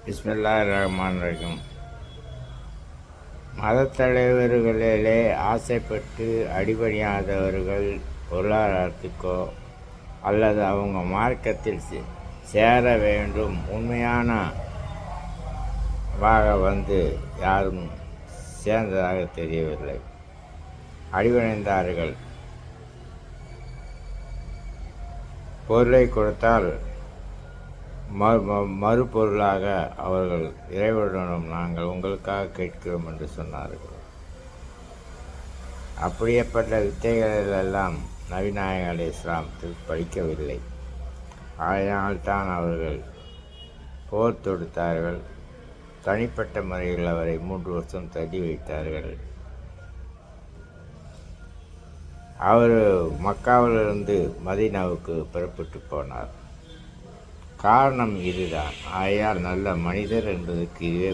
பிஸ்மில்லாஹிர்ரஹ்மானிர்ரஹீம். மதத் தலைவர்களிலே ஆசைப்பட்டு அடிபணியாதவர்கள் பொருளாதாரத்துக்கோ அல்லது அவங்க மார்க்கத்தில் சேர வேண்டும் உண்மையான வந்து யாரும் சேர்ந்ததாக தெரியவில்லை. அடிபணிந்தார்கள். பொருளை கொடுத்தால் மறுபொருளாக அவர்கள் இறைவனிடம் நாங்கள் உங்களுக்காக கேட்கிறோம் என்று சொன்னார்கள். அப்படியேப்பட்ட வித்தைகளெல்லாம் நபிநாயகம் அலைஹிஸ்ஸலாம் படிக்கவில்லை. அதனால்தான் அவர்கள் போர் தொடுத்தார்கள். தனிப்பட்ட முறையில் அவரை 3 வருஷம் தள்ளி வைத்தார்கள். அவர் மக்காவிலிருந்து மதீனாவுக்கு புறப்பட்டு போனார். காரணம் இதுதான். ஆகையால் நல்ல மனிதர் என்பதற்கு இதுவே